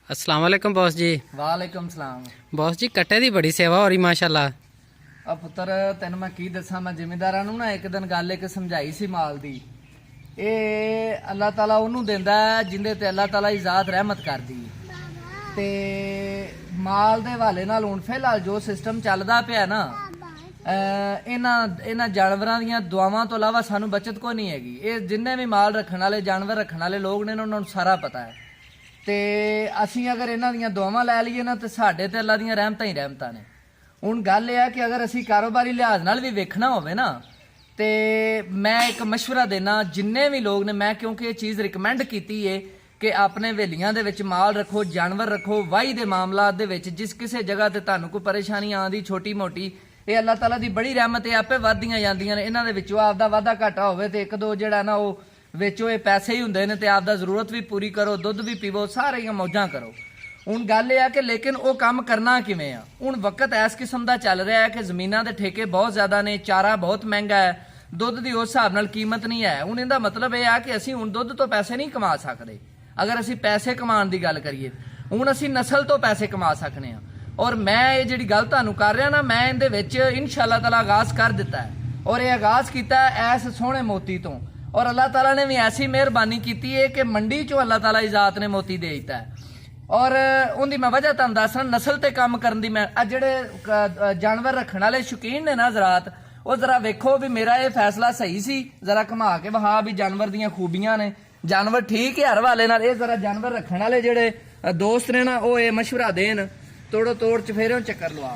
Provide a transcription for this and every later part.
अस्सलाम वालेकुम बॉस जी। वालेकुम सलाम। बॉस जी कट्टे दी बड़ी सेवा हो रही माशाल्लाह। आ पुत्तर तेन मैं की दसा, मैं जिमीदारां नूं ना एक दिन गल एक समझाई सी माल दी। ये अल्लाह ताला ओनू देंदा है जिंदे ते अल्लाह ताला की जात रहमत करदी ते माल दे हवाले नाल हुण फिलहाल जो सिस्टम चलदा पिया ना, इन्हां जानवरां दियां दुआवां तो इलावा सानू बचत कोई नहीं हैगी। ये जिन्ने भी माल रखण वाले जानवर रखण वाले लोग ने उन्हां नूं सारा पता है। ते असीं अगर इन्हां दियां दुआवां लै लईए ना ते साडे ते अल्लाह दियां रहमतां ही रहमतां ने। हुण गल यह है कि अगर असीं कारोबारी लिहाज नाल भी वेखना होवे ना, ते मैं एक मशवरा देना जिन्ने भी लोग ने, मैं क्योंकि ये चीज़ रिकमेंड कीती है कि अपने वेलियां दे विच माल रखो, जानवर रखो। वाही दे मामलात दे विच जिस किसी जगह ते तुहानूं कोई परेशानी आंदी छोटी मोटी, ये अल्लाह ताला दी बड़ी रहमत है, आपे वधदियां जांदियां ने। इन्हां दे विचों आपदा वाधा घाटा होवे ते एक दो जिहड़ा ना वो विचों ये पैसे ही हुंदे ने ते आपदा जरूरत भी पूरी करो, दुध भी पीवो, सारियां मौजां करो। हुण गल यह है कि लेकिन वो काम करना किवें आ। हुण वक्त इस किस्म का चल रहा है कि जमीनां दे ठेके बहुत ज़्यादा ने, चारा बहुत महंगा है, दुध की उस हिसाब नाल कीमत नहीं है। हुण इहदा मतलब यह है कि असीं हुण दुध तो पैसे नहीं कमा सकदे। अगर असीं पैसे कमाउण दी गल करिए, हुण असीं नस्ल तो पैसे कमा सकने आ। और मैं ये जिहड़ी गल तुहानूं कर रहा ना, मैं इहदे विच इंशाअल्लाह ताला आगाज़ कर दिता है और ये आगाज़ किया है इस सोहणे मोती तो। और अल्लाह ताला ने भी ऐसी मेहरबानी की है कि मंडी चो अल्लाह ताला की जात ने मोती दे दिता है। और उनकी मैं वजह तुहानूं दसना, नस्ल ते काम करन दी। मैं जिहड़े जानवर रखण वाले शौकीन ने ना हज़रात, वो जरा वेखो भी मेरा ये फैसला सही सी, जरा घुमा के वहा भी जानवर दियां खूबियां ने, जानवर ठीक है हर वाले नाल। ये जरा जानवर रखण वाले जिहड़े दोस्त ने ना, वो ये मशवरा देन, तोड़ो तोड़ चफेरों चक्कर लवा,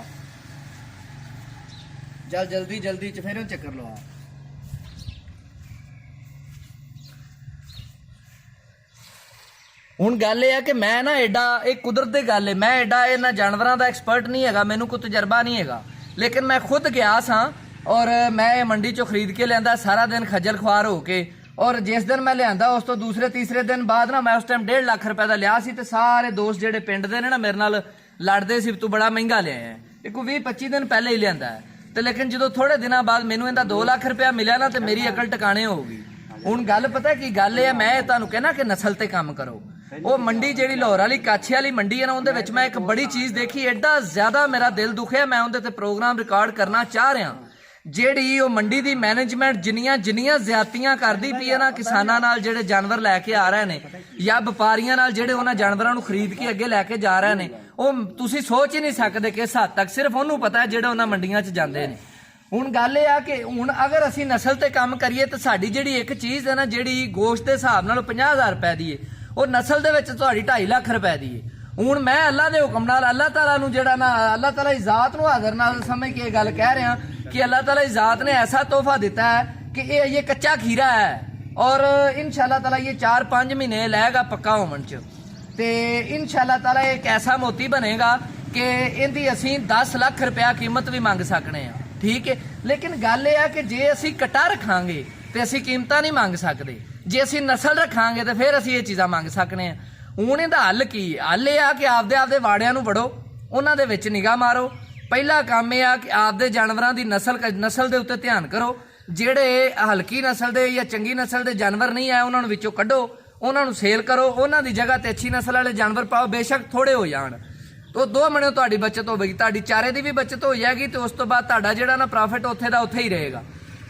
जल्दी जल्दी चफेरों चक्कर लवा। हुण गल यह है कि मैं ना एडा, एक कुदरत की गल है, मैं एडा इन्हां जानवरां दा एक्सपर्ट नहीं हैगा, मैनूं कोई तजर्बा नहीं हैगा। लेकिन मैं खुद गया सां और मैं मंडी चो खरीद के लियांदा, सारा दिन खज्जल खुआर हो के। और जिस दिन मैं लियांदा उस तो दूसरे तीसरे दिन बाद ना, मैं उस टाइम 1.5 लाख रुपए का लिया सी ते सारे दोस्त जिहड़े पिंड दे ने ना मेरे नाल लड़दे सी, तू बड़ा महंगा लिया है, ये कोई 20-25 दिन पहले ही लियांदा है। ते लेकिन जो थोड़े दिनों बाद मैनूं इहदा 2 लाख रुपया मिलिया ना, तो मेरी अकल टकाने हो गई। हुण गल पता की गल है, मैं तुहानूं कहना कि नस्ल ते काम करो। वो मंडी जिहड़ी लाहौर वाली काछे वाली मंडी है ना, उहदे विच मैं एक बड़ी चीज़ देखी, एडा ज़्यादा मेरा दिल दुखिया, मैं उहदे ते प्रोग्राम रिकॉर्ड करना चाह रहा। जिहड़ी वो मंडी दी मैनेजमेंट जिन्नियां ज्यादतियां करदी पई है ना किसानां नाल, जिहड़े जानवर लैके आ रहे ने, या व्यापारियां नाल जिहड़े उन्हां जानवरां नूं खरीद के अगे लैके जा रहे ने, वो तुसीं सोच ही नहीं सकदे किस हद तक सिर्फ उहनूं पता है जिहड़े उन्हां मंडियां च जांदे ने। हुण गल यह है कि हुण अगर असीं नस्ल ते काम करिए तो साडी जिहड़ी एक चीज़ है ना, जिहड़ी गोश्त के हिसाब नाल 50,000 रुपए दी है, वो नस्ल दे विच तुहाडी 2.5 लाख रुपए दी है। हुण मैं अल्लाह दे हुक्म नाल, अल्लाह ताला नूं जिहड़ा ना, अल्लाह ताला की जात नूं हाज़र नाल समझ के गल कह रहा कि अल्लाह ताला की जात ने ऐसा तोहफा दिता है कि ये कच्चा खीरा है और इंशाअल्लाह ताला ये 4-5 महीने लगेगा पक्का होवन च, ते इंशाअल्लाह ताला एक ऐसा मोती बनेगा कि इहदी असीं 10 लाख रुपया कीमत भी मंग सकने हैं। ठीक है, लेकिन गल यह है कि जे असीं कटा रखांगे तो असीं कीमतां नहीं मंग सकते, जे असीं नस्ल रखांगे तो फिर असीं ये चीज़ां मंग सकने हैं। हुण इहदा हल की, हल यह है कि आपदे वाड़ियां नूं वड़ो, उन्हां दे विच निगाह मारो। पहला काम यह है कि आपदे जानवरां दी नस्ल दे उत्ते ध्यान करो। जिहड़े हल्की नस्ल दे या चंगी नस्ल दे जानवर नहीं आए, उन्हां नूं विचों कड्ढो, उन्हां नूं सेल करो, उन्हां दी जगह ते अच्छी नस्ल वाले जानवर पाओ, बेशक थोड़े हो जाण, तो 2 महीने तुहाडी बचत होवेगी, तुहाडी चारे दी भी बचत हो जाएगी, तो उस तो बाद तुहाडा जिहड़ा ना प्रॉफिट उत्थे दा उत्थे ही रहेगा।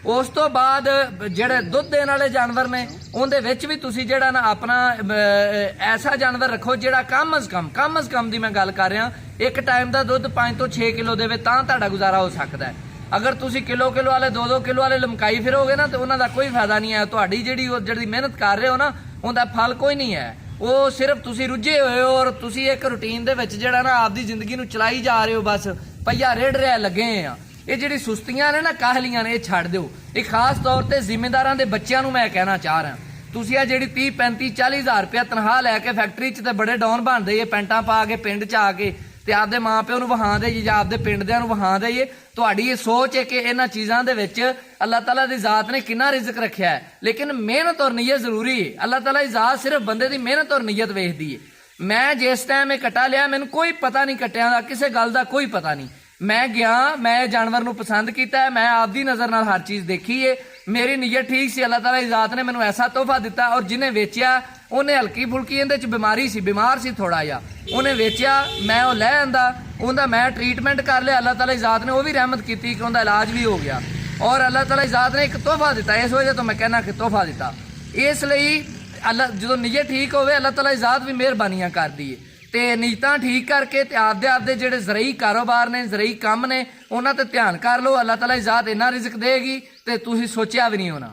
उस तो बाद जिहड़े दुध देण वाले जानवर ने, उहदे विच भी तुसीं जिहड़ा ना अपना ऐसा जानवर रखो जिहड़ा कम अज कम दी मैं गल कर रहा, एक टाइम का दुध 5 ਤੋਂ 6 किलो देवे तां तुहाडा गुजारा हो सकता है। अगर तुसीं किलो वाले 2-2 किलो वाले लमकाई फिरोगे ना, तो उन्हां दा कोई फायदा नहीं है। तुहाडी जिहड़ी मेहनत कर रहे हो ना, उहदा फल कोई नहीं है। वो सिर्फ तुसीं रुझे हुए हो और तुसीं एक रूटीन दे विच जिहड़ा ना आपदी जिंदगी नूं चलाई जा रहे हो, बस पहिया रेड़ रहा लगे आ। ये जिहड़ी सुस्तियां ने ना, काहलियां ने, ये छड्ड दिओ। ये खास तौर पर जिम्मेदारां दे बच्चिआं नूं मैं कहना चाह रहा, तुसीं आ जिहड़ी 30-35-40 हज़ार रुपया तनख्वाह लैके फैक्ट्री च ते बड़े डॉन बनदे जे, पैंटां पा के पिंड च आके ते आपदे माँ प्यो नूं वहां देइए जां आपदे पिंड दिआं नूं वहां देइए। तुहाडी ये सोच है कि इन्हां चीज़ां दे विच अल्लाह ताला दी जात ने किन्ना रिज़क रखिया है, लेकिन मेहनत और नीयत जरूरी है। अल्लाह ताला दी जात सिर्फ बंदे दी मेहनत और नीयत वेखदी है। मैं जिस टाइम ये कट्टा लिया, मैनूं कोई पता नहीं कट्टियां दा, किसी गल दा कोई पता नहीं। मैं गया, मैं जानवर नूं पसंद किया, मैं आपदी नज़र नाल हर चीज़ देखी है, ਮੇਰੀ ਨੀਅਤ ਠੀਕ ਸੀ, ਅੱਲਾਹ ਤਾਲਾ ਦੀ ਜ਼ਾਤ ਨੇ ਮੈਨੂੰ ਐਸਾ ਤੋਹਫਾ ਦਿੱਤਾ। ਔਰ ਜਿਹਨੇ ਵੇਚਿਆ ਉਹਨੇ ਹਲਕੀ ਫੁਲਕੀ ਇਹਦੇ ਚ ਬਿਮਾਰੀ ਸੀ, ਬਿਮਾਰ ਸੀ ਥੋੜਾ ਜਿਹਾ, ਉਹਨੇ ਵੇਚਿਆ, ਮੈਂ ਉਹ ਲੈ ਆਂਦਾ, ਉਹਦਾ ਮੈਂ ਟ੍ਰੀਟਮੈਂਟ ਕਰ ਲਿਆ। ਅੱਲਾਹ ਤਾਲਾ ਦੀ ਜ਼ਾਤ ਨੇ ਉਹ ਵੀ ਰਹਿਮਤ ਕੀਤੀ ਕਿ ਉਹਦਾ ਇਲਾਜ ਵੀ ਹੋ ਗਿਆ। ਔਰ ਅੱਲਾਹ ਤਾਲਾ ਦੀ ਜ਼ਾਤ ਨੇ ਇੱਕ ਤੋਹਫਾ ਦਿੱਤਾ, ਇਸ ਵਜ੍ਹਾ ਤੋਂ ਮੈਂ ਕਹਿਣਾ ਕਿ ਤੋਹਫਾ ਦਿੱਤਾ। ਇਸ ਲਈ ਅੱਲਾਹ ਜਦੋਂ ਨੀਅਤ ਠੀਕ ਹੋਵੇ ਅੱਲਾਹ ਤਾਲਾ ਦੀ ਜ਼ਾਤ ਵੀ ਮਿਹਰਬਾਨੀਆਂ ਕਰਦੀ ਹੈ। ਤੇ ਨੀਤਾਂ ਠੀਕ ਕਰਕੇ ਤੇ ਆਪਦੇ ਜਿਹੜੇ ਜ਼ਰਈ ਕਾਰੋਬਾਰ ਨੇ, ਜ਼ਰਈ ਕੰਮ ਨੇ, ਉਹਨਾਂ ਤੇ ਧਿਆਨ ਕਰ ਲਓ। ਅੱਲਾਹ ਤਾਲਾ ਦੀ ਜ਼ਾਤ ਇੰਨਾ ਰਿਜ਼ਕ ਦੇਗੀ ਤੇ ਤੁਸੀਂ ਸੋਚਿਆ ਵੀ ਨਹੀਂ ਹੋਣਾ।